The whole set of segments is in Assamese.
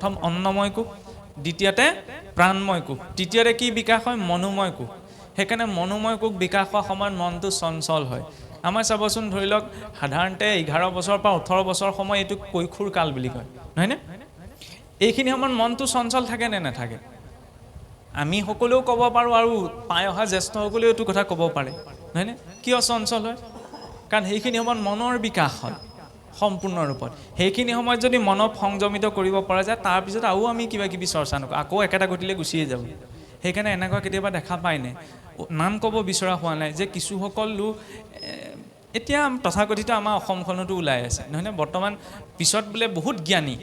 প্ৰথম অন্নময় কোষ, দ্বিতীয়তে প্ৰাণময় কোষ, তৃতীয়তে কি বিকাশ হয় মনোময় কোষ। সেইকাৰণে মনোময় কোষ বিকাশ হোৱাৰ সময়ত মনটো চঞ্চল হয়। আমাৰ চাবচোন ধৰি লওক সাধাৰণতে 11 বছৰৰ পৰা 18 বছৰ সময় এইটো কৈশোৰ কাল বুলি কয়, নহয়নে? এইখিনি সময়ত মনটো চঞ্চল থাকে নে নাথাকে? আমি সকলেও ক'ব পাৰোঁ আৰু পাই অহা জ্যেষ্ঠসকলেও এইটো কথা ক'ব পাৰে, নহয়নে? কিয় চঞ্চল হয়? কাৰণ সেইখিনি সময়ত মনৰ বিকাশ হয় সম্পূৰ্ণ ৰূপত। সেইখিনি সময়ত যদি মনক সংযমিত কৰিব পৰা যায়, তাৰপিছত আৰু আমি কিবা কিবি চৰ্চা নকৰোঁ, আকৌ একেটা গতিলে গুচিয়ে যাব। সেইকাৰণে এনেকুৱা কেতিয়াবা দেখা পায়নে, নাম ক'ব বিচৰা হোৱা নাই যে কিছুসকল লোক এতিয়া তথাকথিত আমাৰ অসমখনতো ওলাই আছে, নহয়নে? বৰ্তমান পিছত বোলে বহুত জ্ঞানী,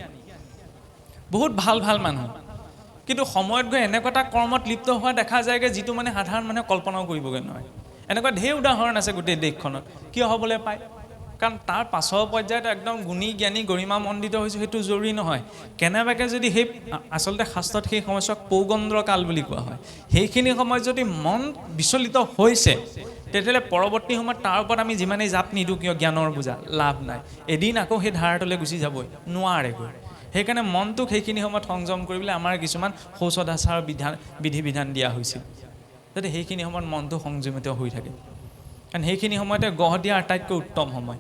বহুত ভাল ভাল মানুহ, কিন্তু সময়ত গৈ এনেকুৱা এটা কৰ্মত লিপ্ত হোৱা দেখা যায়গৈ যিটো মানে সাধাৰণ মানুহে কল্পনাও কৰিবগৈ নোৱাৰে। এনেকুৱা ঢেৰ উদাহৰণ আছে গোটেই দেশখনত। কিয় হ'বলৈ পায়? কাৰণ তাৰ পাছৰ পৰ্যায়ত একদম গুণী জ্ঞানী গৰিমামণ্ডিত হৈছোঁ সেইটো জৰুৰী নহয়। কেনেবাকৈ যদি সেই আচলতে শাস্ত্ৰত সেই সময়ছোৱাক পৌগন্দ্ৰ কাল বুলি কোৱা হয়, সেইখিনি সময়ত যদি মন বিচলিত হৈছে, তেতিয়াহ'লে পৰৱৰ্তী সময়ত তাৰ ওপৰত আমি যিমানেই জাপ নিদিওঁ কিয় জ্ঞানৰ বোজা লাভ নাই। এদিন আকৌ সেই ধাৰাটোলৈ গুচি যাবই নোৱাৰেগৈ। সেইকাৰণে মনটোক সেইখিনি সময়ত সংযম কৰিবলৈ আমাৰ কিছুমান শৌচদাচাৰ বিধি বিধান দিয়া হৈছিল, যাতে সেইখিনি সময়ত মনটো সংযমিত হৈ থাকে। কাৰণ সেইখিনি সময়তে গঢ় দিয়া আটাইতকৈ উত্তম সময়।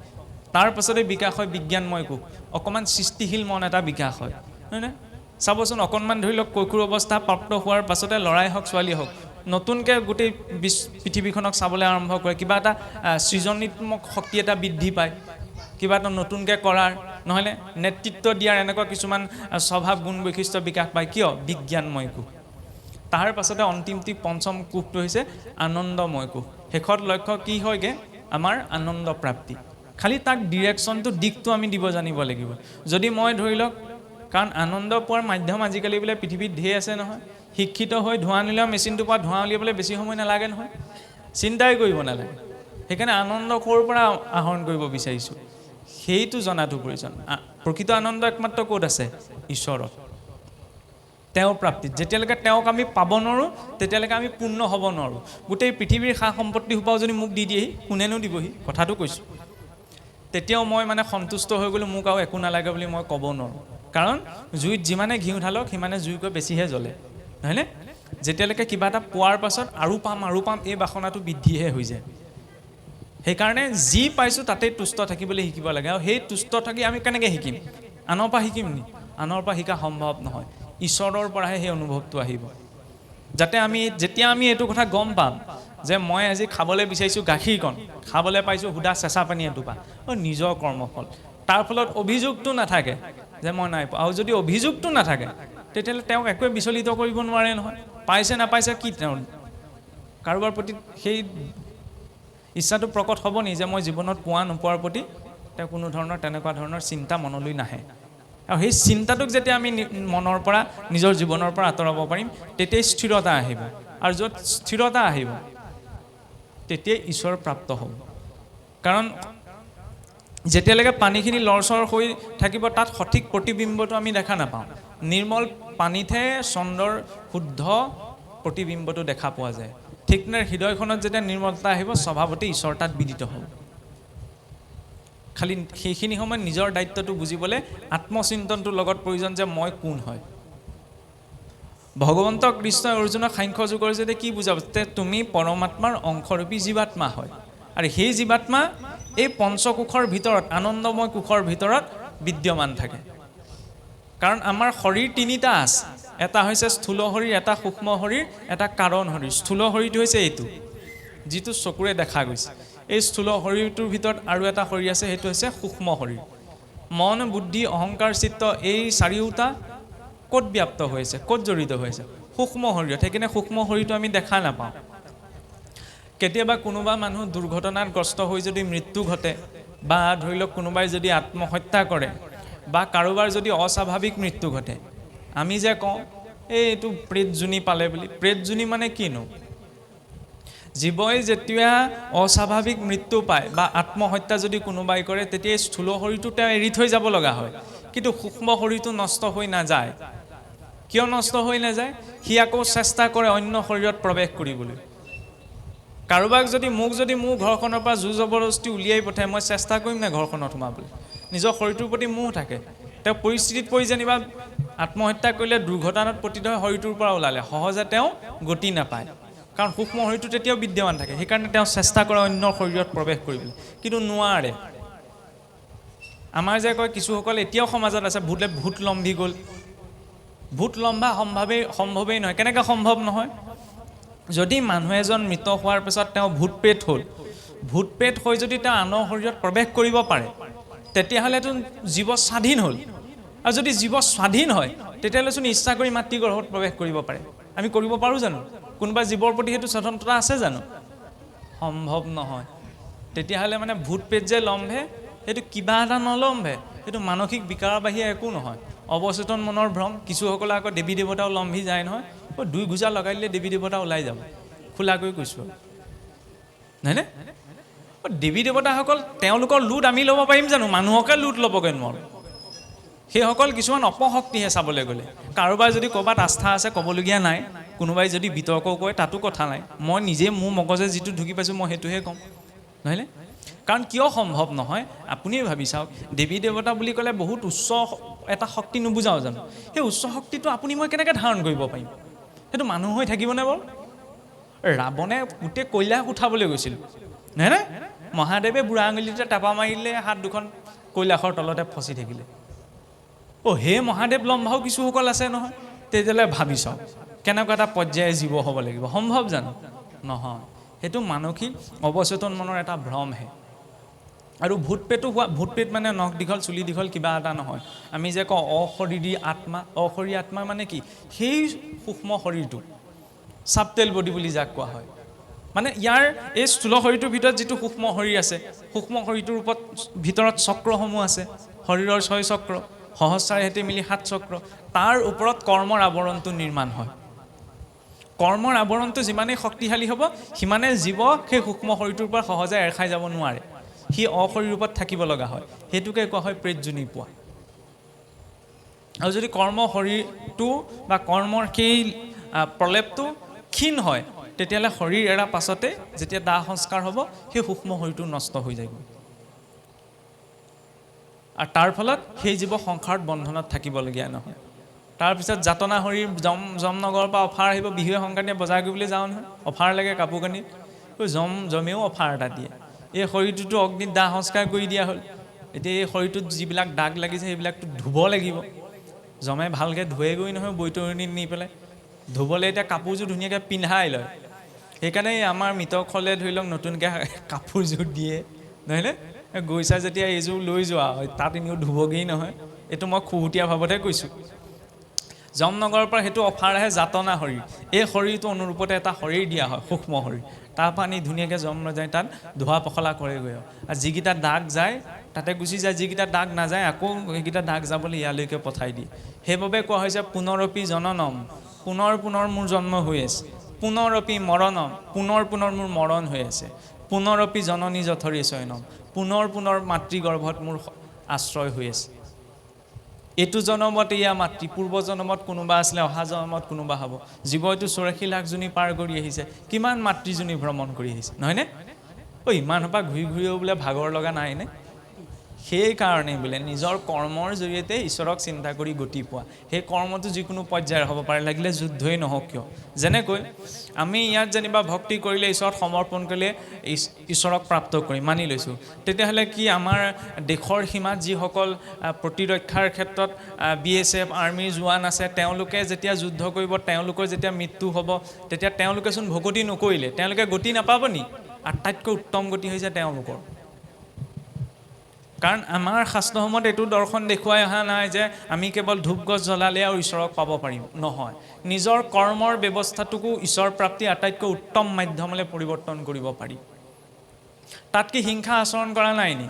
তাৰ পাছতে বিকাশ হয় বিজ্ঞানময় কোষ, অকণমান সৃষ্টিশীল মন এটা বিকাশ হয়, হয়নে? চাবচোন অকণমান ধৰি লওক কৈশোৰ অৱস্থা প্ৰাপ্ত হোৱাৰ পাছতে ল'ৰাই হওক ছোৱালীয়ে হওক নতুনকৈ গোটেই পৃথিৱীখনক চাবলৈ আৰম্ভ কৰে, কিবা এটা সৃজনীত্মক শক্তি এটা বৃদ্ধি পায়, কিবা এটা নতুনকৈ কৰাৰ, নহয়নে? নেতৃত্ব দিয়াৰ এনেকুৱা কিছুমান স্বভাৱ গুণ বৈশিষ্ট্য বিকাশ পায়। কিয়? বিজ্ঞানময় কোষ। তাৰ পাছতে অন্তিমটি পঞ্চম কোষটো হৈছে আনন্দময় কোষ। শেষত লক্ষ্য কি হয়গৈ? আমাৰ আনন্দ প্ৰাপ্তি। খালি তাক ডিৰেকশ্যনটো দিশটো আমি দিব জানিব লাগিব। যদি মই ধৰি লওক, কাৰণ আনন্দ পোৱাৰ মাধ্যম আজিকালি বোলে পৃথিৱীত ঢেৰ আছে নহয়। শিক্ষিত হৈ ধোঁৱা উলিওৱা মেচিনটোৰ পৰা ধোঁৱা উলিয়াবলৈ বেছি সময় নালাগে নহয়, চিন্তাই কৰিব নালাগে। সেইকাৰণে আনন্দ ক'ৰ পৰা আহৰণ কৰিব বিচাৰিছোঁ সেইটো জনাটো প্ৰয়োজন। প্ৰকৃত আনন্দ একমাত্ৰ ক'ত আছে? ঈশ্বৰত, তেওঁৰ প্ৰাপ্তিত। যেতিয়ালৈকে তেওঁক আমি পাব নোৱাৰোঁ তেতিয়ালৈকে আমি পূৰ্ণ হ'ব নোৱাৰোঁ। গোটেই পৃথিৱীৰ সা সম্পত্তি সোপাও যদি মোক দি দিয়েহি, কোনেনো দিবহি? কথাটো কৈছোঁ। তেতিয়াও মই মানে সন্তুষ্ট হৈ গ'লোঁ, মোক আৰু একো নালাগে বুলি মই ক'ব নোৱাৰোঁ। কাৰণ জুইত যিমানে ঘিউ ঢালক সিমানে জুইকৈ বেছিহে জ্বলে, নহয়নে? যেতিয়ালৈকে কিবা এটা পোৱাৰ পাছত আৰু পাম এই বাসনাটো বৃদ্ধিহে হৈ যায়। সেইকাৰণে যি পাইছোঁ তাতেই তুষ্ট থাকিবলৈ শিকিব লাগে। আৰু সেই তুষ্ট থাকি আমি কেনেকৈ শিকিম? আনৰ পৰা শিকিম নি? আনৰ পৰা শিকা সম্ভৱ নহয়, ঈশ্বৰৰ পৰাহে সেই অনুভৱটো আহিব। যাতে যেতিয়া আমি এইটো কথা গম পাম যে মই আজি খাবলৈ বিচাৰিছোঁ গাখীৰকণ, খাবলৈ পাইছোঁ সুদা চেঁচা পানী এটোপা, নিজৰ কৰ্মফল। তাৰ ফলত অভিযোগটো নাথাকে যে মই নাই পোৱা। আৰু যদি অভিযোগটো নাথাকে তেতিয়াহ'লে তেওঁক একোৱে বিচলিত কৰিব নোৱাৰে নহয়। পাইছে নাপাইছে কি তেওঁৰ কাৰোবাৰ প্ৰতি সেই ইচ্ছাটো প্ৰকট হ'ব নি যে মই জীৱনত পোৱা নোপোৱাৰ প্ৰতি তেওঁ কোনো ধৰণৰ তেনেকুৱা ধৰণৰ চিন্তা মনলৈ নাহে। আৰু সেই চিন্তাটোক যেতিয়া আমি মনৰ পৰা নিজৰ জীৱনৰ পৰা আঁতৰাব পাৰিম তেতিয়াই স্থিৰতা আহিব। আৰু য'ত স্থিৰতা আহিব তেতিয়াই ঈশ্বৰ প্ৰাপ্ত হ'ব। কাৰণ যেতিয়ালৈকে পানীখিনি লৰচৰ হৈ থাকিব তাত সঠিক প্ৰতিবিম্বটো আমি দেখা নাপাওঁ। নিৰ্মল পানীতহে চন্দ্ৰৰ শুদ্ধ প্ৰতিবিম্বটো দেখা পোৱা যায়। ঠিক নে হৃদয়খনত যেতিয়া নিৰ্মলতা আহিব স্বভাৱতেই ঈশ্বৰ তাত বিদিত হ'ব। খালি সেইখিনি সময়ত নিজৰ দায়িত্বটো বুজিবলৈ আত্মচিন্তনটোৰ লগত প্ৰয়োজন যে মই কোন হয়। ভগৱন্ত কৃষ্ণই অৰ্জুনক সাংখ্য যোগৰ যে কি বুজাব যে তুমি পৰমাত্মাৰ অংশৰূপী জীৱাত্মা হয়। আৰু সেই জীৱাত্মা এই পঞ্চকোষৰ ভিতৰত আনন্দময় কোষৰ ভিতৰত বিদ্যমান থাকে। কাৰণ আমাৰ শৰীৰ তিনিটা আছে, এটা হৈছে স্থূল শৰীৰ, এটা সূক্ষ্ম শৰীৰ, এটা কাৰণ শৰীৰ। স্থূল শৰীৰটো হৈছে এইটো যিটো চকুৰে দেখা গৈছে। এই স্থূল শৰীৰটোৰ ভিতৰত আৰু এটা শৰীৰ আছে, সেইটো হৈছে সূক্ষ্ম শৰীৰ। মন বুদ্ধি অহংকাৰ চিত্ত এই চাৰিওটা ক'ত ব্যাপ্ত হৈছে, ক'ত জড়িত হৈছে? সূক্ষ্ম শৰীৰত। সেইকাৰণে সূক্ষ্ম শৰীৰটো আমি দেখা নাপাওঁ। কেতিয়াবা কোনোবা মানুহ দুৰ্ঘটনাগ্ৰস্ত হৈ যদি মৃত্যু ঘটে, বা ধৰি লওক কোনোবাই যদি আত্মহত্যা কৰে, বা কাৰোবাৰ যদি অস্বাভাৱিক মৃত্যু ঘটে, আমি যে কওঁ এইটো প্ৰেতজনী পালে বুলি। প্ৰেতজনী মানে কিনো? জীৱই যেতিয়া অস্বাভাৱিক মৃত্যু পায় বা আত্মহত্যা যদি কোনোবাই কৰে তেতিয়া স্থূল শৰীৰটো তেওঁ এৰি থৈ যাব লগা হয়, কিন্তু সূক্ষ্ম শৰীৰটো নষ্ট হৈ নাযায়। কিয় নষ্ট হৈ নাযায়? সি আকৌ চেষ্টা কৰে অন্য শৰীৰত প্ৰৱেশ কৰিবলৈ। কাৰোবাক যদি মোক মোৰ ঘৰখনৰ পৰা জোৰ জবৰদস্তি উলিয়াই পঠায়, মই চেষ্টা কৰিম নে ঘৰখনত সোমাবলৈ? নিজৰ শৰীৰটোৰ প্ৰতি মোহ থাকে। তেওঁ পৰিস্থিতিত পৰি যেনিবা আত্মহত্যা কৰিলে দুৰ্ঘটনাত পতিত হৈ শৰীৰটোৰ পৰা ওলালে সহজে তেওঁ গতি নাপায়, কাৰণ সূক্ষ্ম শৰীৰটো তেতিয়াও বিদ্যমান থাকে, সেইকাৰণে তেওঁ চেষ্টা কৰে অন্যৰ শৰীৰত প্ৰৱেশ কৰিবলৈ, কিন্তু নোৱাৰে। আমাৰ যে কয় কিছুসকল এতিয়াও সমাজত আছে ভূত লম্ভি গ'ল। ভূত লম্ভা সম্ভৱেই নহয়। কেনেকৈ সম্ভৱ নহয়? যদি মানুহ এজন মৃত হোৱাৰ পিছত তেওঁ ভূত প্ৰেত হৈ যদি তেওঁ আনৰ শৰীৰত প্ৰৱেশ কৰিব পাৰে, তেতিয়াহ'লেতো জীৱ স্বাধীন হ'ল। আৰু যদি জীৱ স্বাধীন হয়, তেতিয়াহ'লেচোন ইচ্ছা কৰি মাতৃগৰ্ভত প্ৰৱেশ কৰিব পাৰে। আমি কৰিব পাৰোঁ জানো? কোনোবা জীৱৰ প্ৰতি সেইটো স্বতন্ত্ৰতা আছে জানো? সম্ভৱ নহয়। তেতিয়াহ'লে মানে ভূত প্ৰেত যে লম্ভে, সেইটো কিবা এটা নলম্ভে, সেইটো মানসিক বিকাৰৰ বাহিৰে একো নহয়, অৱচেতন মনৰ ভ্ৰম। কিছুসকলে আকৌ দেৱী দেৱতাও লম্ভি যায় নহয়। 2 ঘোচা লগাই দিলে দেৱী দেৱতা ওলাই যাব, খোলাকৈ কৈছোঁ, নহয়নে? দেৱী দেৱতাসকল তেওঁলোকৰ লুট আমি ল'ব পাৰিম জানো? মানুহকে লুট ল'বগৈ নোৱাৰোঁ। সেইসকল কিছুমান অপশক্তিহে চাবলৈ গ'লে। কাৰোবাৰ যদি ক'ৰবাত আস্থা আছে ক'বলগীয়া নাই, কোনোবাই যদি বিতৰ্কও কয় তাতো কথা নাই। মই নিজে মোৰ মগজে যিটো ঢুকি পাইছোঁ মই সেইটোহে ক'ম, নহয়নে? কাৰণ কিয় সম্ভৱ নহয়? আপুনি ভাবি চাওক, দেৱী দেৱতা বুলি ক'লে বহুত উচ্চ এটা শক্তি নুবুজাওঁ জানো? সেই উচ্চ শক্তিটো আপুনি মই কেনেকৈ ধাৰণ কৰিব পাৰিম? সেইটো মানুহ হৈ থাকিবনে বাৰু? ৰাৱণে গোটেই কৈলাশ উঠাবলৈ গৈছিল, নহয়নে? মহাদেৱে বুঢ়া আঙুলিতে টাপা মাৰিলে, হাত দুখন কৈলাশৰ তলতে ফচি থাকিলে। হে মহাদেৱ লম্ভাও কিছুসকল আছে নহয়। তেতিয়াহ'লে ভাবি চাওক কেনেকুৱা এটা পৰ্যায়ৰ জীৱ হ'ব লাগিব। সম্ভৱ জানো? নহয়। সেইটো মানসিক অৱচেতন মনৰ এটা ভ্ৰমহে। আৰু ভূত প্ৰেত মানে নখ দীঘল চুলি দীঘল কিবা এটা নহয়। আমি যে কওঁ অশৰীৰী আত্মা, অশৰীৰী আত্মা মানে কি? সেই সূক্ষ্ম শৰীৰটো, চাবটেল বডি বুলি যাক কোৱা হয়। মানে ইয়াৰ এই স্থূল শৰীৰটোৰ ভিতৰত যিটো সূক্ষ্ম শৰীৰ আছে, সূক্ষ্ম শৰীৰটোৰ ভিতৰত চক্ৰসমূহ আছে, শৰীৰৰ 6 চক্ৰ, সহস্ৰাৰে সৈতে মিলি 7 চক্ৰ। তাৰ ওপৰত কৰ্মৰ আৱৰণটো নিৰ্মাণ হয়। কৰ্মৰ আৱৰণটো যিমানেই শক্তিশালী হ'ব, সিমানে জীৱ সেই সূক্ষ্ম শৰীৰটোৰ পৰা সহজে এৰ খাই যাব নোৱাৰে। সি অশৰীৰ ৰূপত থাকিব লগা হয়। সেইটোকে কোৱা হয় প্ৰেতজনী পোৱা। আৰু যদি কৰ্ম শৰীৰটো বা কৰ্মৰ সেই প্ৰলেপটো ক্ষীণ হয়, তেতিয়াহ'লে শৰীৰ এৰা পাছতে যেতিয়া দাহ সংস্কাৰ হ'ব, সেই সূক্ষ্ম শৰীৰটো নষ্ট হৈ যাব। আৰু তাৰ ফলত সেই জীৱ সংসাৰত বন্ধনত থাকিবলগীয়া নহয়। তাৰপিছত যাতনা শৰীৰ যমনগৰৰ পৰা অফাৰ আহিব, বিহুৱে সংক্ৰান্তিয়ে বজাৰ কৰিবলৈ যাওঁ নহয়, অফাৰ লাগে কাপোৰ কানি। যমেও অফাৰ এটা দিয়ে। এই শৰীৰটোতো অগ্নিত দাহ সংস্কাৰ কৰি দিয়া হ'ল। এতিয়া এই শৰীৰটোত যিবিলাক দাগ লাগিছে সেইবিলাকতো ধুব লাগিব। যমে ভালকৈ ধুৱেগৈ নহয় বৈতৰণিত নি পেলাই। ধুবলৈ এতিয়া কাপোৰযোৰ ধুনীয়াকৈ পিন্ধাই লয়। সেইকাৰণে আমাৰ মৃতকসকলে ধৰি লওক নতুনকৈ কাপোৰযোৰ দিয়ে, নহয়নে? গৈছা যেতিয়া এইযোৰ লৈ যোৱা হয়, তাত এনেও ধুবগৈ নহয়। এইটো মই খুহুতীয়া ভাৱতহে কৈছোঁ। যমনগৰৰ পৰা সেইটো অফাৰ আহে যাতনা শৰীৰ। এই শৰীৰটো অনুৰূপতে এটা শৰীৰ দিয়া হয়, সূক্ষ্ম শৰীৰ। তাৰপৰা আনি ধুনীয়াকৈ যম যায়, তাত ধোৱা পখলা কৰেগৈ। আৰু যিকেইটা দাগ যায় তাতে গুচি যায়, যিকেইটা দাগ নাযায় আকৌ সেইকেইটা দাগ যাবলৈ ইয়ালৈকে পঠাই দিয়ে। সেইবাবে কোৱা হৈছে পুনৰপি জননম, পুনৰ মোৰ জন্ম হৈ আছে। পুনৰপি মৰণম, পুনৰ মোৰ মৰণ হৈ আছে। পুনৰপি জননী জঠৰী চয়নম, পুনৰ মাতৃগৰ্ভত মোৰ আশ্ৰয় হৈ আছে। এইটো জনমত এয়া মাতৃ, পূৰ্ব জনমত কোনোবা আছিলে, অহা জনমত কোনোবা হ'ব। জীৱইটো 84 লাখ জনী পাৰ কৰি আহিছে, কিমান মাতৃজনী ভ্ৰমণ কৰি আহিছে, নহয়নে? ইমান সোপা ঘূৰিও বোলে ভাগৰ লগা নাইনে? সেইকাৰণেই বোলে নিজৰ কৰ্মৰ জৰিয়তে ঈশ্বৰক চিন্তা কৰি গতি পোৱা। সেই কৰ্মটো যিকোনো পৰ্যায়ৰ হ'ব পাৰে, লাগিলে যুদ্ধই নহওক কিয়। যেনেকৈ আমি ইয়াত যেনিবা ভক্তি কৰিলে, ঈশ্বৰত সমৰ্পণ কৰিলে ঈশ্বৰক প্ৰাপ্ত কৰিম মানি লৈছোঁ। তেতিয়াহ'লে কি আমাৰ দেশৰ সীমাত যিসকল প্ৰতিৰক্ষাৰ ক্ষেত্ৰত BSF আৰ্মিৰ জোৱান আছে, তেওঁলোকে যেতিয়া যুদ্ধ কৰিব, তেওঁলোকৰ যেতিয়া মৃত্যু হ'ব, তেতিয়া তেওঁলোকেচোন ভকতি নকৰিলে তেওঁলোকে গতি নাপাব নি? আটাইতকৈ উত্তম গতি হৈছে তেওঁলোকৰ। কাৰণ আমাৰ শাস্ত্ৰসমূহত এইটো দৰ্শন দেখুৱাই অহা নাই যে আমি কেৱল ধূপ গছ জ্বলালে আৰু ঈশ্বৰক পাব পাৰিম। নহয়, নিজৰ কৰ্মৰ ব্যৱস্থাটোকো ঈশ্বৰ প্ৰাপ্তিৰ আটাইতকৈ উত্তম মাধ্যমলৈ পৰিৱৰ্তন কৰিব পাৰি। তাত কি হিংসা আচৰণ কৰা নাই নি?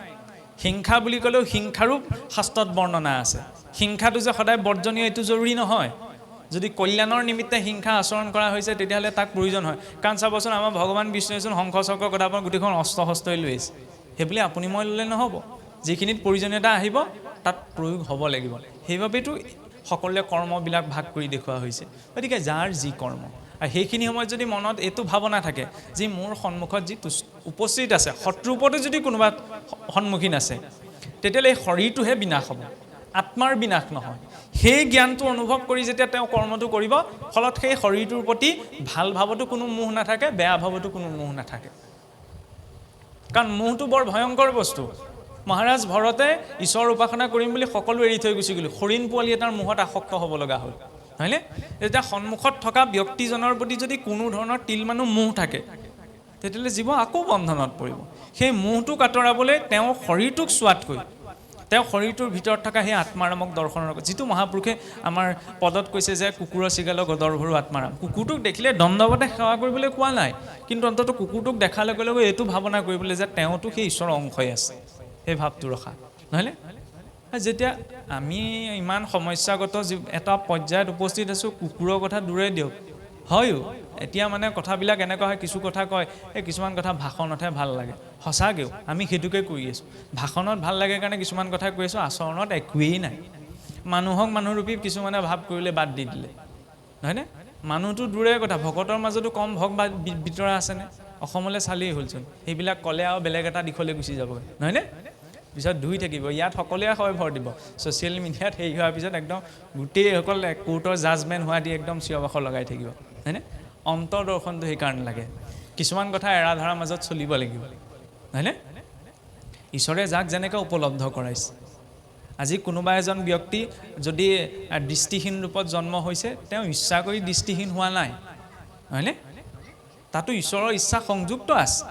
হিংসা বুলি ক'লেও হিংসাৰো শাস্ত্ৰত বৰ্ণনা আছে। হিংসাটো যে সদায় বৰ্জনীয় এইটো জৰুৰী নহয়। যদি কল্যাণৰ নিমিত্তে হিংসা আচৰণ কৰা হৈছে তেতিয়াহ'লে তাক প্ৰয়োজন হয়। কাৰণ চাবচোন আমাৰ ভগৱান বিষ্ণুৱেচোন শংখ চক্ৰ গদাপৰ গোটেইখন অস্ত্ৰশস্ত্ৰই লৈ আছে। সেইবুলি আপুনি মই ল'লে নহ'ব। যিখিনিত প্ৰয়োজনীয়তা আহিব তাত প্ৰয়োগ হ'ব লাগিব। সেইবাবেতো সকলোৱে কৰ্মবিলাক ভাগ কৰি দেখুওৱা হৈছে। গতিকে যাৰ যি কৰ্ম, আৰু সেইখিনি সময়ত যদি মনত এইটো ভাৱনা থাকে যে মোৰ সন্মুখত যি উপস্থিত আছে, শত্ৰুৰ ওপৰতো যদি কোনোবা সন্মুখীন আছে, তেতিয়াহ'লে এই শৰীৰটোহে বিনাশ হ'ব। আত্মাৰ বিনাশ নহয়। সেই জ্ঞানটো অনুভৱ কৰি যেতিয়া তেওঁ কৰ্মটো কৰিব, ফলত সেই শৰীৰটোৰ প্ৰতি ভাল ভাৱতো কোনো মোহ নাথাকে, বেয়া ভাৱতো কোনো মোহ নাথাকে। কাৰণ মোহটো বৰ ভয়ংকৰ বস্তু। মহাৰাজ ভৰতে ঈশ্বৰ উপাসনা কৰিম বুলি সকলো এৰি থৈ গুচি গ'ল, হৰিণ পোৱালি এটাৰ মোহত আসক্ত হ'ব লগা হ'ল, হয়নে? এতিয়া সন্মুখত থকা ব্যক্তিজনৰ প্ৰতি যদি কোনো ধৰণৰ তিলমানো মোহ থাকে, তেতিয়াহ'লে জীৱ আকৌ বন্ধনত পৰিব। সেই মোহটোক আঁতৰাবলৈ তেওঁ শৰীৰটোক চোৱাতকৈ তেওঁ শৰীৰটোৰ ভিতৰত থকা সেই আত্মাৰামক দৰ্শনৰ, যিটো মহাপুৰুষে আমাৰ পদত কৈছে যে কুকুৰৰ চিগালৰ গদৰ ভৰু আত্মাৰাম। কুকুৰটোক দেখিলে দণ্ডৱতে সেৱা কৰিবলৈ কোৱা নাই, কিন্তু অন্ততঃ কুকুৰটোক দেখাৰ লগে লগে এইটো ভাৱনা কৰিবলৈ যে তেওঁতো সেই ঈশ্বৰৰ অংশই আছে, সেই ভাৱটো ৰখা, নহয়নে? যেতিয়া আমি ইমান সমস্যাগত এটা পৰ্যায়ত উপস্থিত আছোঁ, কুকুৰৰ কথা দূৰে দিয়ক, হয়ো এতিয়া মানে কথাবিলাক এনেকুৱা হয়, কিছু কথা কয় এই কিছুমান কথা ভাষণতহে ভাল লাগে, সঁচাকৈও আমি সেইটোকে কৰি আছোঁ। ভাষণত ভাল লাগে কাৰণে কিছুমান কথা কৈ আছোঁ, আচৰণত একোৱেই নাই। মানুহক মানুহৰূপী কিছুমানে ভাৱ কৰিলে বাদ দি দিলে, নহয়নে? মানুহটো দূৰে কথা, ভকতৰ মাজতো কম ভক বা বিতৰা আছেনে? অসমলৈ চালেই হ'লচোন, সেইবিলাক ক'লে আৰু বেলেগ এটা দিশলৈ গুচি যাবগৈ, নহয়নে? পিছত ধুই থাকিব, ইয়াত সকলোৱে হয় ভৰ দিব, ছ'চিয়েল মিডিয়াত হেৰি হোৱাৰ পিছত একদম গোটেইসকল কোৰ্টৰ জাজমেণ্ট হোৱা দি একদম চিঞৰ বাখৰ লগাই থাকিব, হয়নে? অন্তৰ্দৰ্শনটো সেইকাৰণে লাগে, কিছুমান কথা এৰা ধৰাৰ মাজত চলিব লাগিব, হয়নে? ঈশ্বৰে যাক যেনেকৈ উপলব্ধ কৰাইছে। আজি কোনোবা এজন ব্যক্তি যদি দৃষ্টিহীন ৰূপত জন্ম হৈছে, তেওঁ ইচ্ছা কৰি দৃষ্টিহীন হোৱা নাই, হয়নে? তাতো ঈশ্বৰৰ ইচ্ছা সংযুক্ত আছে।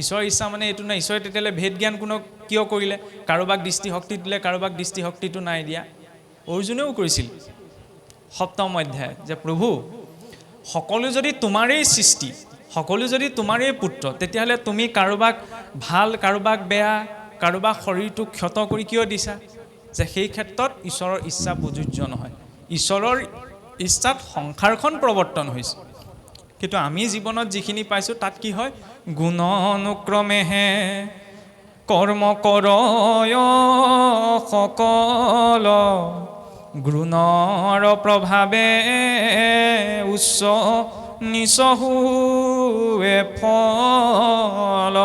ঈশ্বৰৰ ইচ্ছা মানে এইটো নাই, ঈশ্বৰে তেতিয়াহ'লে ভেদ জ্ঞান কোনক কিয় কৰিলে? কাৰোবাক দৃষ্টিশক্তি দিলে, কাৰোবাক দৃষ্টিশক্তিটো নাই দিয়া। অৰ্জুনেও কৰিছিল সপ্তম অধ্যায় যে প্ৰভু, সকলো যদি তোমাৰেই সৃষ্টি, সকলো যদি তোমাৰেই পুত্ৰ, তেতিয়াহ'লে তুমি কাৰোবাক ভাল, কাৰোবাক বেয়া, কাৰোবাক শৰীৰটো ক্ষত কৰি কিয় দিছা? যে সেই ক্ষেত্ৰত ঈশ্বৰৰ ইচ্ছা প্ৰযোজ্য নহয়। ঈশ্বৰৰ ইচ্ছাত সংসাৰখন প্ৰৱৰ্তন হৈছে, কিন্তু আমি জীৱনত যিখিনি পাইছোঁ তাত কি হয়? গুণ অনুক্ৰমেহে কৰ্ম কৰয় সকল, গুণৰ প্ৰভাৱে উচ্চ নিচ হুৱে ফল।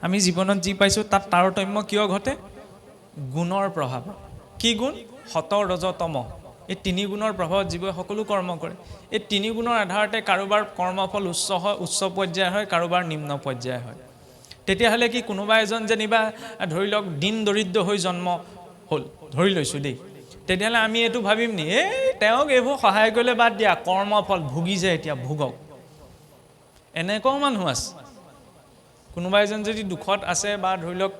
আমি জীৱনত যি পাইছোঁ তাত তাৰতম্য কিয় ঘটে? গুণৰ প্ৰভাৱ। কি গুণ? সত, ৰজ, তম, এই তিনি গুণৰ প্ৰভাৱত জীৱই সকলো কৰ্ম কৰে। এই তিনি গুণৰ আধাৰতে কাৰোবাৰ কৰ্মফল উচ্চ হয়, উচ্চ পৰ্যায়ৰ হয়, কাৰোবাৰ নিম্ন পৰ্যায়ৰ হয়। তেতিয়াহ'লে কি কোনোবা এজন যেনিবা ধৰি লওক দিন দৰিদ্ৰ হৈ জন্ম হ'ল, ধৰি লৈছোঁ দেই, তেতিয়াহ'লে আমি এইটো ভাবিম নি, তেওঁক এইবোৰ সহায় কৰিলে বাদ দিয়া, কৰ্মফল ভুগিছে এতিয়া ভোগক। এনেকুৱাও মানুহ আছে। কোনোবা এজন যদি দুখত আছে বা ধৰি লওক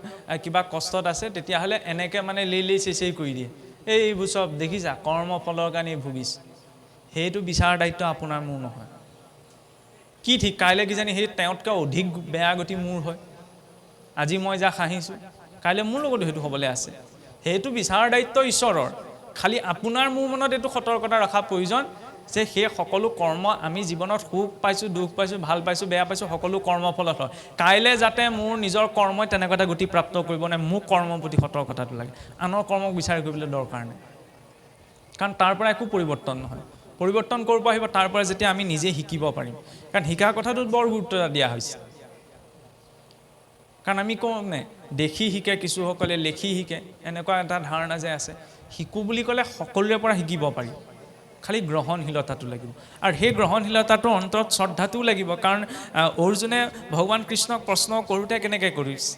কিবা কষ্টত আছে, তেতিয়াহ'লে এনেকৈ মানে লেই চেচেই কৰি দিয়ে, এইবোৰ চব দেখিছা কৰ্মফলৰ কাৰণে ভুগিছে। সেইটো বিচাৰৰ দায়িত্ব আপোনাৰ মোৰ নহয়। কি ঠিক কাইলৈ কিজানি সেই তেওঁতকৈ অধিক বেয়া গতি মোৰ হয়। আজি মই যাক হাঁহিছোঁ, কাইলৈ মোৰ লগতো সেইটো হ'বলৈ আছে। সেইটো বিচাৰৰ দায়িত্ব ঈশ্বৰৰ। খালি আপোনাৰ মোৰ মনত এইটো সতৰ্কতা ৰখা প্ৰয়োজন যে সেই সকলো কৰ্ম আমি জীৱনত সুখ পাইছোঁ, দুখ পাইছোঁ, ভাল পাইছোঁ, বেয়া পাইছোঁ, সকলো কৰ্মফলত হয়। কাইলৈ যাতে মোৰ নিজৰ কৰ্মই তেনেকুৱা এটা গতি প্ৰাপ্ত কৰিব নাই, মোক কৰ্মৰ প্ৰতি সতৰ্কতাটো লাগে। আনৰ কৰ্মক বিচাৰ কৰিবলৈ দৰকাৰ নাই, কাৰণ তাৰ পৰা একো পৰিৱৰ্তন নহয়। পৰিৱৰ্তন ক'ৰ পৰা আহিব? তাৰ পৰা যেতিয়া আমি নিজে শিকিব পাৰিম। কাৰণ শিকাৰ কথাটোত বৰ গুৰুত্ব দিয়া হৈছে। কাৰণ আমি কওঁ নে দেখি শিকে কিছুসকলে, লেখি শিকে, এনেকুৱা এটা ধাৰণা যে আছে। শিকোঁ বুলি ক'লে সকলোৰে পৰা শিকিব পাৰি, খালি গ্ৰহণশীলতাটো লাগিব। আৰু সেই গ্ৰহণশীলতাটোৰ অন্তৰত শ্ৰদ্ধাটোও লাগিব। কাৰণ অৰ্জুনে ভগৱান কৃষ্ণক প্ৰশ্ন কৰোঁতে কেনেকৈ কৰিছে?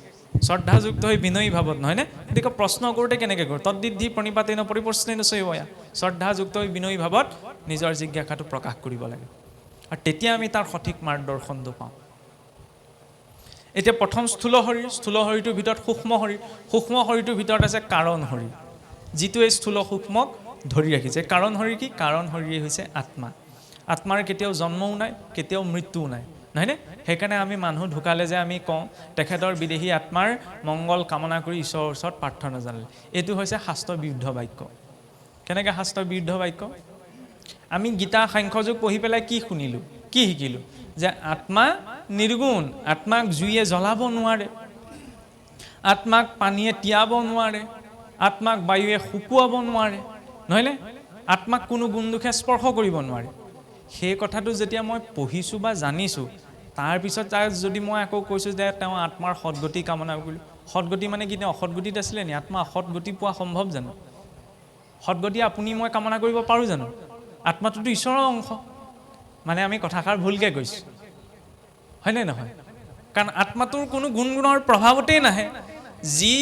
শ্ৰদ্ধাযুক্ত হৈ বিনয়ী ভাৱত, নহয়নে? গতিকে প্ৰশ্ন কৰোঁতে কেনেকৈ কৰোঁ? তদ্দিদ্ধি প্ৰণিপাতেন পৰিপ্ৰশ্নেন চৈৱয়া। শ্ৰদ্ধাযুক্ত হৈ বিনয়ী ভাৱত নিজৰ জিজ্ঞাসাটো প্ৰকাশ কৰিব লাগে, আৰু তেতিয়া আমি তাৰ সঠিক মাৰ্গদৰ্শনটো পাওঁ। এতিয়া প্ৰথম স্থূল শৰীৰ, স্থূল শৰীৰটোৰ ভিতৰত সূক্ষ্ম শৰীৰ, সূক্ষ্ম শৰীৰটোৰ ভিতৰত আছে কাৰণ শৰীৰ, যিটো এই স্থূল সূক্ষ্মক ধৰি ৰাখিছে। কাৰণ শৰীৰ কি? কাৰণ শৰীৰ হৈছে আত্মা। আত্মাৰ কেতিয়াও জন্মও নাই, কেতিয়াও মৃত্যুও নাই, নহয়নে? সেইকাৰণে আমি মানুহ ঢুকালে যে আমি কওঁ তেখেতৰ বিদেহী আত্মাৰ মংগল কামনা কৰি ঈশ্বৰৰ ওচৰত প্ৰাৰ্থনা জনালে। এইটো হৈছে শাস্ত্ৰ বিৰুদ্ধ বাক্য। কেনেকৈ শাস্ত্ৰ বিৰুদ্ধ বাক্য? আমি গীতা সাংখ্যযোগ পঢ়ি পেলাই কি শুনিলোঁ, কি শিকিলোঁ? যে আত্মা নিৰ্গুণ, আত্মাক জুইয়ে জ্বলাব নোৱাৰে, আত্মাক পানীয়ে তিয়াব নোৱাৰে, আত্মাক বায়ুৱে শুকুৱাব নোৱাৰে, নহয়নে? আত্মাক কোনো গুণ দুখে স্পৰ্শ কৰিব নোৱাৰে। সেই কথাটো যেতিয়া মই পঢ়িছোঁ বা জানিছোঁ, তাৰপিছত যদি মই আকৌ কৈছোঁ যে তেওঁ আত্মাৰ সদগতি কামনা কৰিলোঁ, সৎগতি মানে কি তেওঁ অসৎগতিত আছিলে নি? আত্মা অসৎগতি পোৱা সম্ভৱ জানো? সৎগতি আপুনি মই কামনা কৰিব পাৰোঁ জানো? আত্মাটোতো ঈশ্বৰৰ অংশ। মানে আমি কথাষাৰ ভুলকৈ কৈছোঁ, হয়নে নহয়? কাৰণ আত্মাটোৰ কোনো গুণৰ প্ৰভাৱতেই নাহে। যি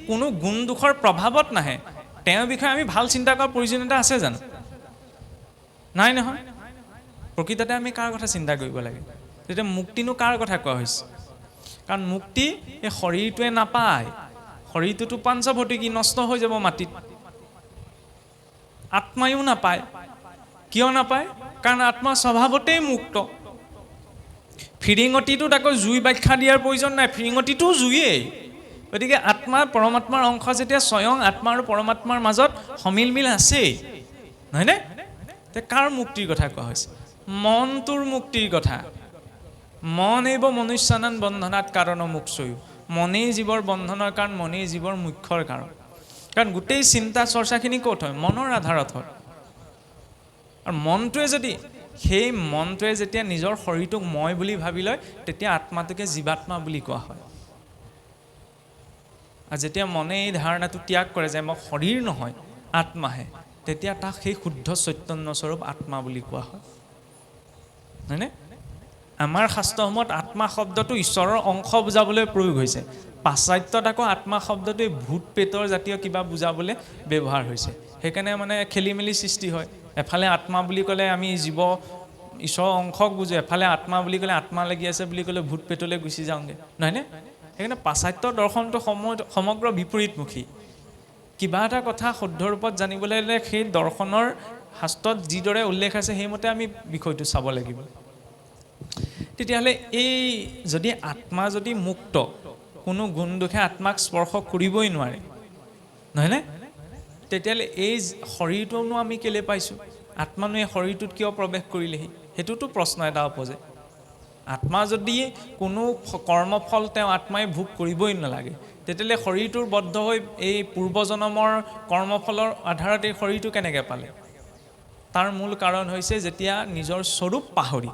কোনো গুণ দুখৰ প্ৰভাৱত নাহে, তেওঁৰ বিষয়ে আমি ভাল চিন্তা কৰাৰ প্ৰয়োজনীয়তা আছে জানো? নাই নহয়। প্ৰকৃততে আমি কাৰ কথা চিন্তা কৰিব লাগে? তেতিয়া মুক্তিনো কাৰ কথা কোৱা হৈছে? কাৰণ মুক্তি এই শৰীৰটোৱে নাপায়। শৰীৰটোতো পাঞ্চভৌতিকী, নষ্ট হৈ যাব মাটিত। আত্মায়ো নাপায়। কিয় নাপায়? কাৰণ আত্মা স্বভাৱতেই মুক্ত। ফিৰিঙতিটোত আকৌ জুই ব্যাখ্যা দিয়াৰ প্ৰয়োজন নাই, ফিৰিঙতিটোও জুইয়েই। গতিকে আত্মা পৰমাত্মাৰ অংশ যেতিয়া স্বয়ং আত্মা আৰু পৰমাত্মাৰ মাজত সমিল মিল আছেই, নহয়নে? কাৰ মুক্তিৰ কথা কোৱা হৈছে? মনটোৰ মুক্তিৰ কথা। মন এইব মনুষ্যানান বন্ধনাত কাৰণ মোক্ষয়ো। মনেই জীৱৰ বন্ধনৰ কাৰণ, মনেই জীৱৰ মুখ্যৰ কাৰণ। কাৰণ গোটেই চিন্তা চৰ্চাখিনি ক'ত হয়? মনৰ আধাৰত হয়। আৰু মনটোৱে যদি, সেই মনটোৱে যেতিয়া নিজৰ শৰীৰটোক মই বুলি ভাবি লয়, তেতিয়া আত্মাটোকে জীৱাত্মা বুলি কোৱা হয়। আৰু যেতিয়া মনে এই ধাৰণাটো ত্যাগ কৰে যে মই শৰীৰ নহয় আত্মাহে, তেতিয়া তাক সেই শুদ্ধ চৈতন্য স্বৰূপ আত্মা বুলি কোৱা হয়, হয়নে? আমাৰ শাস্ত্ৰসমূহত আত্মা শব্দটো ঈশ্বৰৰ অংশ বুজাবলৈ প্ৰয়োগ হৈছে। পাশ্চাত্যত আকৌ আত্মা শব্দটো ভূত প্ৰেতৰ জাতীয় কিবা বুজাবলৈ ব্যৱহাৰ হৈছে। সেইকাৰণে মানে খেলি মেলি সৃষ্টি হয়। এফালে আত্মা বুলি ক'লে আমি জীৱ ঈশ্বৰৰ অংশক বুজো, এফালে আত্মা বুলি ক'লে আত্মা লাগি আছে বুলি ক'লে ভূত প্ৰেতলৈ গুচি যাওঁগৈ, নহয়নে? সেইকাৰণে পাশ্চাত্য দৰ্শনটো সমগ্ৰ বিপৰীতমুখী। কিবা এটা কথা শুদ্ধ ৰূপত জানিবলৈ হ'লে সেই দৰ্শনৰ শাস্ত্ৰত যিদৰে উল্লেখ আছে সেইমতে আমি বিষয়টো চাব লাগিব। তেতিয়াহ'লে এই যদি আত্মা যদি মুক্ত, কোনো গুণ দোষে আত্মাক স্পৰ্শ কৰিবই নোৱাৰে, নহয়নে? তেতিয়াহ'লে এই শৰীৰটোনো আমি কেলৈ পাইছোঁ? আত্মানো এই শৰীৰটোত কিয় প্ৰৱেশ কৰিলেহি? সেইটোতো প্ৰশ্ন এটা উপজে। আত্মা যদি কোনো কৰ্মফল তেওঁ আত্মাই ভোগ কৰিবই নালাগে, তেতিয়াহ'লে শৰীৰটোৰ বদ্ধ হৈ এই পূৰ্বজন্মৰ কৰ্মফলৰ আধাৰত এই শৰীৰটো কেনেকৈ পালে? তাৰ মূল কাৰণ হৈছে যেতিয়া নিজৰ স্বৰূপ পাহৰি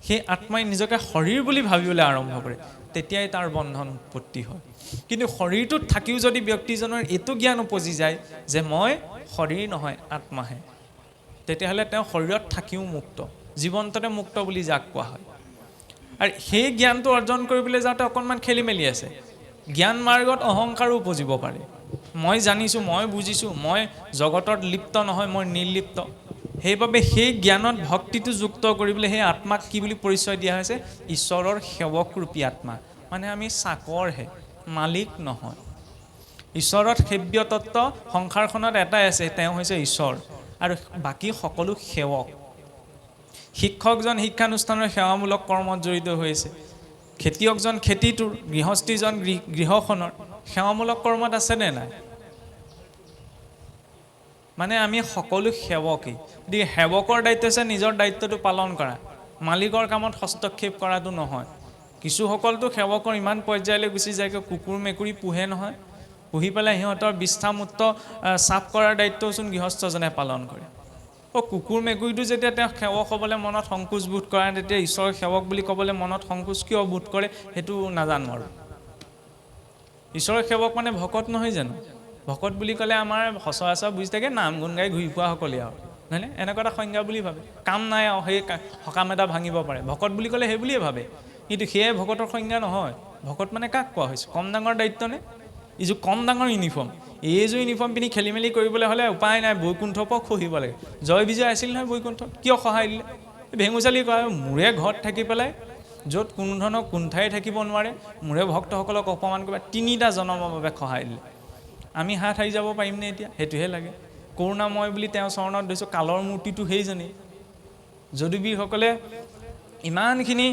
সেই আত্মাই নিজকে শৰীৰ বুলি ভাবিবলৈ আৰম্ভ কৰে, তেতিয়াই তাৰ বন্ধন উৎপত্তি হয়। কিন্তু শৰীৰটোত থাকিও যদি ব্যক্তিজনৰ এইটো জ্ঞান উপজি যায় যে মই শৰীৰ নহয় আত্মাহে, তেতিয়াহ'লে তেওঁ শৰীৰত থাকিও মুক্ত, জীৱন্ততে মুক্ত বুলি যাক কোৱা হয়। আৰু সেই জ্ঞানটো অৰ্জন কৰিবলৈ যাওঁতে অকণমান খেলি মেলি আছে। জ্ঞান মাৰ্গত অহংকাৰো উপজিব পাৰে। মই জানিছোঁ, মই বুজিছোঁ, মই জগতত লিপ্ত নহয়, মই নিৰ্লিপ্ত। সেইবাবে সেই জ্ঞানত ভক্তিটো যুক্ত কৰিবলৈ সেই আত্মাক কি বুলি পৰিচয় দিয়া হৈছে? ঈশ্বৰৰ সেৱকৰূপী আত্মা। মানে আমি চাকৰহে, মালিক নহয়। ঈশ্বৰত সেব্য তত্ত্ব সংসাৰখনত এটাই আছে, তেওঁ হৈছে ঈশ্বৰ, আৰু বাকী সকলো সেৱক। শিক্ষকজন শিক্ষানুষ্ঠানৰ সেৱামূলক কৰ্মত জড়িত হৈ আছে, খেতিয়কজন খেতিটোৰ, গৃহস্থীজন গৃহখনৰ সেৱামূলক কৰ্মত আছেনে নাই? মানে আমি সকলো সেৱকেই। গতিকে সেৱকৰ দায়িত্ব হৈছে নিজৰ দায়িত্বটো পালন কৰা, মালিকৰ কামত হস্তক্ষেপ কৰাটো নহয়। কিছুসকলতো সেৱকৰ ইমান পৰ্যায়লৈ গুচি যায়গৈ, কুকুৰ মেকুৰী পোহে নহয়, পুহি পেলাই সিহঁতৰ বিষ্ঠামূত্ৰ চাফ কৰাৰ দায়িত্বচোন গৃহস্থজনে পালন কৰে। কুকুৰ মেকুৰীটো যেতিয়া তেওঁ সেৱক হ'বলৈ মনত সংকোচ বোধ কৰে, তেতিয়া ঈশ্বৰৰ সেৱক বুলি ক'বলৈ মনত সংকোচ কিয় বোধ কৰে সেইটো নাজানো। আৰু ঈশ্বৰৰ সেৱক মানে ভকত নহয় জানো? ভকত বুলি ক'লে আমাৰ সচৰাচৰ বুজি থাকে নাম গুণ গাই ঘূৰি ফুৰাসকলেই আৰু, নহয়নে? এনেকুৱা এটা সংজ্ঞা বুলি ভাবে, কাম নাই আৰু সেই সকাম এটা ভাঙিব পাৰে, ভকত বুলি ক'লে সেই বুলিয়ে ভাবে। কিন্তু সেয়াই ভকতৰ সংজ্ঞা নহয়। ভকত মানে কাক কোৱা হৈছে? কম ডাঙৰ দায়িত্বনে? এইযোৰ কম ডাঙৰ ইউনিফৰ্ম, এইযোৰ ইউনিফৰ্ম পিন্ধি খেলি মেলি কৰিবলৈ হ'লে উপায় নাই, বৈকুণ্ঠৰ পৰা খহিব লাগে। জয় বিজয় আছিল নহয় বৈকুণ্ঠত, কিয় সহায় দিলে? ভেঙুচালি কয় মোৰে ঘৰত থাকি পেলাই য'ত কোনো ধৰণৰ কুণ্ঠাই থাকিব নোৱাৰে, মোৰে ভক্তসকলক অপমান কৰিব, 3টা জনমৰ বাবে সহায় দিলে। আমি হাত সাৰি যাব পাৰিমনে এতিয়া? সেইটোহে লাগে। কৰোণাময় বুলি তেওঁ চৰণত ধৰিছোঁ, কালৰ মূৰ্তিটো সেইজনেই। যদুবীৰসকলে ইমানখিনি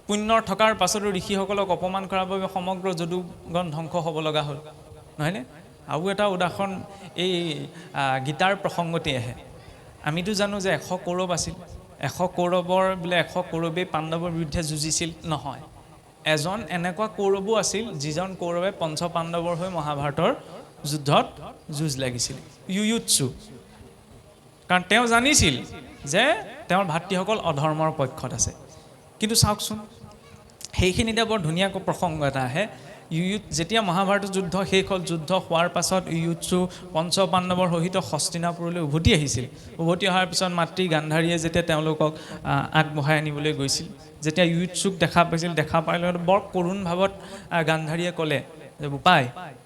পুণ্যৰ থকাৰ পাছতো ঋষিসকলক অপমান কৰাৰ বাবে সমগ্ৰ যদুগণ ধ্বংস হ'ব লগা হ'ল, নহয়নে? আৰু এটা উদাহৰণ এই গীতাৰ প্ৰসংগতে আহে। আমিতো জানো যে 100 কৌৰৱ আছিল, 100 কৌৰৱৰ বোলে 100 কৌৰৱেই পাণ্ডৱৰ বিৰুদ্ধে যুঁজিছিল, নহয়। এজন এনেকুৱা কৌৰৱো আছিল যিজন কৌৰৱে পঞ্চ পাণ্ডৱৰ হৈ মহাভাৰতৰ যুদ্ধত যুঁজ লাগিছিল, ইউয়ুৎসু। কাৰণ তেওঁ জানিছিল যে তেওঁৰ ভাতৃসকল অধৰ্মৰ পক্ষত আছে। কিন্তু চাওকচোন, সেইখিনিতে বৰ ধুনীয়াকৈ প্ৰসংগ এটা আহে। যেতিয়া মহাভাৰতৰ যুদ্ধ শেষ হ'ল, যুদ্ধ হোৱাৰ পাছত ইয়ুৎসু পঞ্চপাণ্ডৱৰ সহিত হস্তিনাপুৰলৈ উভতি আহিছিল। উভতি অহাৰ পিছত মাতৃ গান্ধাৰীয়ে যেতিয়া তেওঁলোকক আগবঢ়াই আনিবলৈ গৈছিল, যেতিয়া ইয়ুৎসুক দেখা পাইছিল, দেখা পাই বৰ কৰুণ ভাৱত গান্ধাৰীয়ে ক'লে যে বোপাই,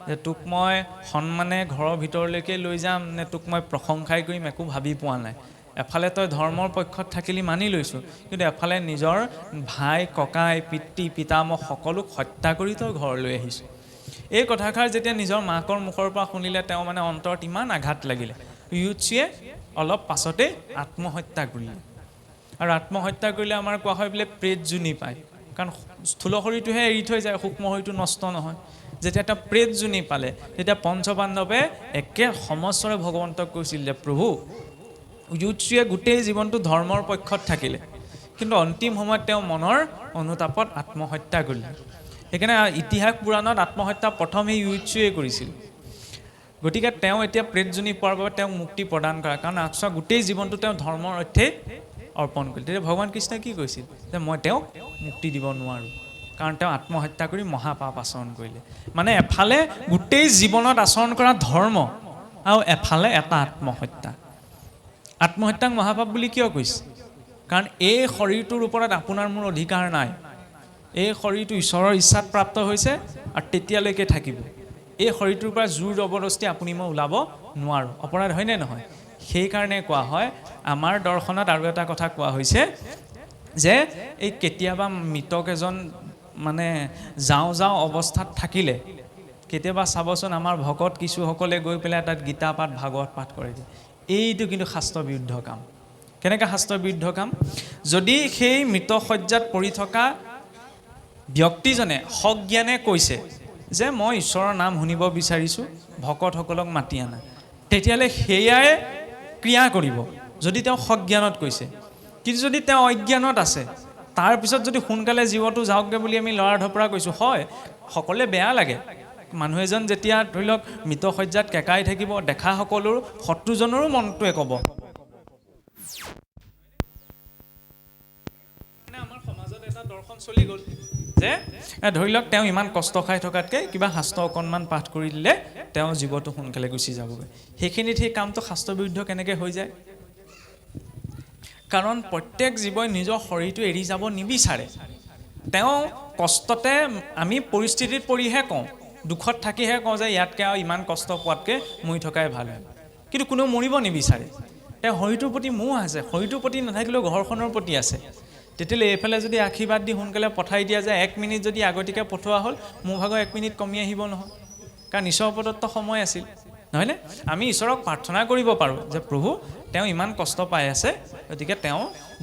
যে তোক মই সন্মানে ঘৰৰ ভিতৰলৈকে লৈ যাম নে তোক মই প্ৰশংসাই কৰিম একো ভাবি পোৱা নাই। এফালে তই ধৰ্মৰ পক্ষত থাকিলি মানি লৈছোঁ, কিন্তু এফালে নিজৰ ভাই ককাই পিতৃ পিতামহ সকলোক হত্যা কৰি তই ঘৰলৈ আহিছোঁ। এই কথাষাৰ যেতিয়া নিজৰ মাকৰ মুখৰ পৰা শুনিলে তেওঁ মানে অন্তৰত ইমান আঘাত লাগিলে। ইয়ুৎসুৱে অলপ পাছতে আত্মহত্যা কৰিলে। আৰু আত্মহত্যা কৰিলে আমাৰ কোৱা হয় বোলে প্ৰেত জুনি পায়, কাৰণ স্থূল শৰীৰটোহে এৰি থৈ যায়, সূক্ষ্ম শৰীৰটো নষ্ট নহয়। যেতিয়া এটা প্ৰেত জুনি পালে তেতিয়া পঞ্চপাণ্ডৱে একে সমস্বৰে ভগৱন্তক কৈছিল যে প্ৰভু, ইয়ুৎসুৱে গোটেই জীৱনটো ধৰ্মৰ পক্ষত থাকিলে, কিন্তু অন্তিম সময়ত তেওঁ মনৰ অনুতাপত আত্মহত্যা কৰিলে। সেইকাৰণে ইতিহাস পুৰাণত আত্মহত্যা প্ৰথম সেই ইয়ুৎসুৱে কৰিছিল। গতিকে তেওঁ এতিয়া প্ৰেতজনী পোৱাৰ বাবে তেওঁক মুক্তি প্ৰদান কৰা, কাৰণ আকচোৱা গোটেই জীৱনটো তেওঁ ধৰ্মৰ অৰ্থে অৰ্পণ কৰিলে। তেতিয়া ভগৱান কৃষ্ণই কি কৈছিল যে মই তেওঁক মুক্তি দিব নোৱাৰোঁ, কাৰণ তেওঁ আত্মহত্যা কৰি মহাপাপ আচৰণ কৰিলে। মানে এফালে গোটেই জীৱনত আচৰণ কৰা ধৰ্ম আৰু এফালে এটা আত্মহত্যা। আত্মহত্যাক মহাপাপ বুলি কিয় কৈছে? কাৰণ এই শৰীৰটোৰ ওপৰত আপোনাৰ মোৰ অধিকাৰ নাই। এই শৰীৰটো ঈশ্বৰৰ ইচ্ছাত প্ৰাপ্ত হৈছে আৰু তেতিয়ালৈকে থাকিব। এই শৰীৰটোৰ পৰা জোৰ জবৰদস্তি আপুনি মই ওলাব নোৱাৰোঁ। অপৰাধ হয়নে নহয়? সেইকাৰণে কোৱা হয়, আমাৰ দৰ্শনত আৰু এটা কথা কোৱা হৈছে যে এই কেতিয়াবা মৃতক এজন মানে যাওঁ অৱস্থাত থাকিলে, কেতিয়াবা চাবচোন আমাৰ ভকত কিছুসকলে গৈ পেলাই তাত গীতা পাঠ ভাগৱত পাঠ কৰে দিয়ে। এইটো কিন্তু শাস্ত্ৰ বিৰুদ্ধ কাম। কেনেকৈ শাস্ত্ৰ বিৰুদ্ধ কাম? যদি সেই মৃতশয্যাত পৰি থকা ব্যক্তিজনে সজ্ঞানে কৈছে যে মই ঈশ্বৰৰ নাম শুনিব বিচাৰিছোঁ, ভকতসকলক মাতি আনা, তেতিয়াহ'লে সেয়াই ক্ৰিয়া কৰিব যদি তেওঁ সজ্ঞানত কৈছে। কিন্তু যদি তেওঁ অজ্ঞানত আছে, তাৰপিছত যদি সোনকালে জীৱটো যাওকগৈ বুলি আমি লৰা ঢপৰা কৈছোঁ, হয় সকলোৱে বেয়া লাগে। মানুহ এজন যেতিয়া ধৰি লওক মৃতশয্যাত কেঁকাই থাকিব, দেখা সকলোৰ শত্ৰুজনৰো মনটোৱে ক'ব। আমাৰ সমাজত এটা দৰ্শন চলি গ'ল যে ধৰি লওক তেওঁ ইমান কষ্ট খাই থকাতকৈ কিবা শাস্ত্ৰ অকণমান পাঠ কৰি দিলে তেওঁ জীৱটো সোনকালে গুচি যাবগৈ। সেইখিনিত সেই কামটো শাস্ত্ৰ বিৰুদ্ধ কেনেকৈ হৈ যায়? কাৰণ প্ৰত্যেক জীৱই নিজৰ শৰীৰটো এৰি যাব নিবিচাৰে। তেওঁ কষ্টতে, আমি পৰিস্থিতিত পৰিহে কওঁ, দুখত থাকিহে কওঁ যে ইয়াতকৈ আৰু ইমান কষ্ট পোৱাতকৈ মৰি থকাই ভাল হয়। কিন্তু কোনেও মৰিব নিবিচাৰে। তেওঁ শৰীৰটোৰ প্ৰতি মোহ আছে, শৰীৰটোৰ প্ৰতি নাথাকিলেও ঘৰখনৰ প্ৰতি আছে। তেতিয়াহ'লে এইফালে যদি আশীৰ্বাদ দি সোনকালে পঠাই দিয়া যায়, 1 মিনিট যদি আগতীয়াকৈ পঠোৱা হ'ল, মোৰ ভাগৰ 1 মিনিট কমি আহিব নহয়, কাৰণ ঈশ্বৰ প্ৰদত্ত সময় আছিল, নহয়নে? আমি ঈশ্বৰক প্ৰাৰ্থনা কৰিব পাৰোঁ যে প্ৰভু তেওঁ ইমান কষ্ট পাই আছে, গতিকে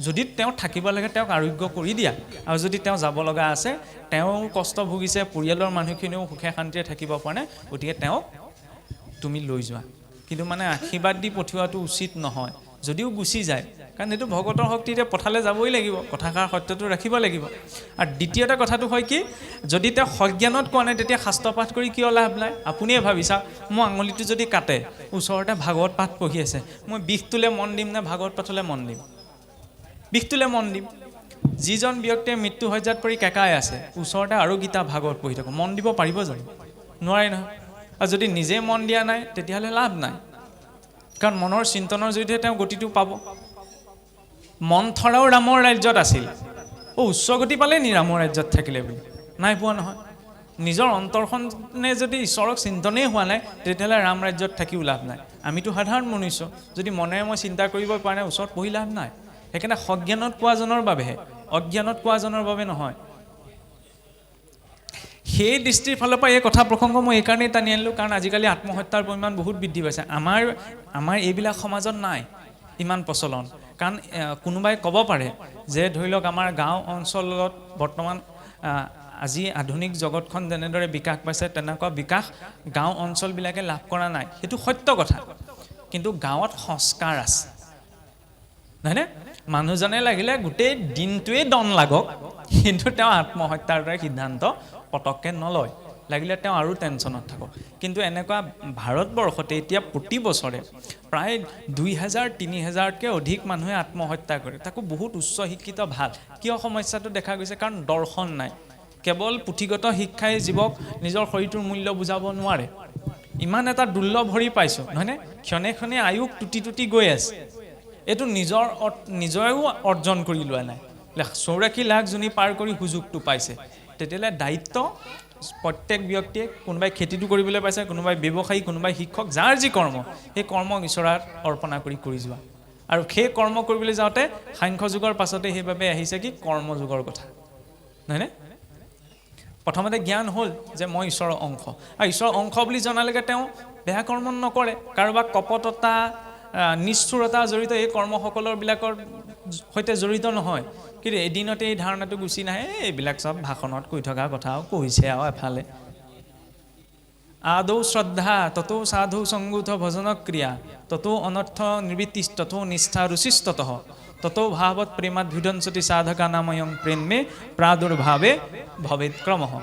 যদি তেওঁ থাকিব লাগে তেওঁক আৰোগ্য কৰি দিয়া, আৰু যদি তেওঁ যাব লগা আছে, তেওঁ কষ্ট ভুগিছে, পৰিয়ালৰ মানুহখিনিও সুখে শান্তিৰে থাকিব পৰা নাই, গতিকে তেওঁক তুমি লৈ যোৱা। কিন্তু মানে আশীৰ্বাদ দি পঠিওৱাটো উচিত নহয়, যদিও গুচি যায়, কাৰণ এইটো ভগতৰ শক্তিতে পঠালে যাবই লাগিব, কথাষাৰ সত্যটো ৰাখিব লাগিব। আৰু দ্বিতীয়তে কথাটো হয় কি, যদি তেওঁ সজ্ঞানত কোৱা নাই তেতিয়া শাস্ত্ৰ পাঠ কৰি কিয় লাভ নাই? আপুনিয়ে ভাবি চাওক, মোৰ আঙুলিটো যদি কাটে, ওচৰতে ভাগৱত পাঠ পঢ়ি আছে, মই বিষটোলৈ মন দিম নে ভাগৱত পাঠলৈ মন দিম? বিষটোলৈ মন দিম। যিজন ব্যক্তিয়ে মৃত্যুশয্যাত পৰি কেঁকাই আছে, ওচৰতে আৰু গীতা ভাগৱত পঢ়ি থাকোঁ, মন দিব পাৰিব জানো? নোৱাৰে নহয়। আৰু যদি নিজে মন দিয়া নাই তেতিয়াহ'লে লাভ নাই, কাৰণ মনৰ চিন্তনৰ জৰিয়তে তেওঁ গতিটো পাব। মন্থৰাও ৰামৰ ৰাজ্যত আছিল, উচ্চ গতি পালে নি ৰামৰ ৰাজ্যত থাকিলে বুলি? নাই পোৱা নহয়। নিজৰ অন্তৰখনে যদি ঈশ্বৰক চিন্তনেই হোৱা নাই, তেতিয়াহ'লে ৰাম ৰাজ্যত থাকিও লাভ নাই। আমিতো সাধাৰণ মনুষ্য, যদি মনেৰে মই চিন্তা কৰিব পৰা নাই, ওচৰত পঢ়ি লাভ নাই। সেইকাৰণে সজ্ঞানত কোৱাজনৰ বাবেহে, অজ্ঞানত কোৱাজনৰ বাবে নহয়। সেই দৃষ্টিৰ ফালৰ পৰা এই কথা প্ৰসংগ মই এইকাৰণেই টানি আনিলোঁ, কাৰণ আজিকালি আত্মহত্যাৰ পৰিমাণ বহুত বৃদ্ধি পাইছে। আমাৰ এইবিলাক সমাজত নাই ইমান প্ৰচলন। কাৰণ কোনোবাই ক'ব পাৰে যে ধৰি লওক আমাৰ গাঁও অঞ্চলত বৰ্তমান আজি আধুনিক জগতখন যেনেদৰে বিকাশ পাইছে, তেনেকুৱা বিকাশ গাঁও অঞ্চলবিলাকে লাভ কৰা নাই। সেইটো সত্য কথা, কিন্তু গাঁৱত সংস্কাৰ আছে, নহয়নে? মানুহজনে লাগিলে গোটেই দিনটোৱেই দন লাগক, কিন্তু তেওঁ আত্মহত্যাৰ দৰে সিদ্ধান্ত পটককৈ নলয়, লাগিলে তেওঁ আৰু টেনশ্যনত থাকক। কিন্তু এনেকুৱা ভাৰতবৰ্ষতে এতিয়া প্ৰতি বছৰে প্ৰায় 2000-3000তকৈ অধিক মানুহে আত্মহত্যা কৰে, তাকো বহুত উচ্চ শিক্ষিত ভাল। কিয় সমস্যাটো দেখা গৈছে? কাৰণ দৰ্শন নাই। কেৱল পুথিগত শিক্ষাই জীৱক নিজৰ শৰীৰটোৰ মূল্য বুজাব নোৱাৰে। ইমান এটা দুৰ্লভ ভৰি পাইছোঁ নহয়নে, ক্ষণে ক্ষণে আয়ুস টুটি টুটি গৈ আছে। এইটো নিজৰেও অৰ্জন কৰি লোৱা নাই, 84 লাখ জনী পাৰ কৰি সুযোগটো পাইছে। তেতিয়াহ'লে দায়িত্ব প্ৰত্যেক ব্যক্তিয়ে, কোনোবাই খেতিটো কৰিবলৈ পাইছে, কোনোবাই ব্যৱসায়ী, কোনোবাই শিক্ষক, যাৰ যি কৰ্ম সেই কৰ্মক ঈশ্বৰাত অৰ্পণা কৰি যোৱা। আৰু সেই কৰ্ম কৰিবলৈ যাওঁতে সাংখ্য যুগৰ পাছতে সেইবাবে আহিছে কি কৰ্মযুগৰ কথা, নহয়নে? প্ৰথমতে জ্ঞান হ'ল যে মই ঈশ্বৰৰ অংশ, আৰু ঈশ্বৰৰ অংশ বুলি জনালৈকে তেওঁ বেয়া কৰ্ম নকৰে। কাৰোবাক কপটতা, নিষ্ঠুৰতা জড়িত এই কৰ্মসকলৰ বিলাকৰ সৈতে জড়িত নহয়। কিন্তু এদিনতে এই ধাৰণাটো গুচি নাহে, এইবিলাক চব ভাষণত কৈ থকা কথা কৈছে আৰু এফালে। আদৌ শ্ৰদ্ধা ততো সাধু সংগূঢ় ভজন ক্ৰিয়া ততো অনৰ্থ নিবৃত্তি ততো নিষ্ঠা ৰুচিস্তত ততো ভাৱত প্ৰেমাদ্ভুদঞ্চতি সাধকা নাময়ং প্ৰেমে প্ৰাদুৰ্ভাৱে ভবেৎ ক্ৰমঃ।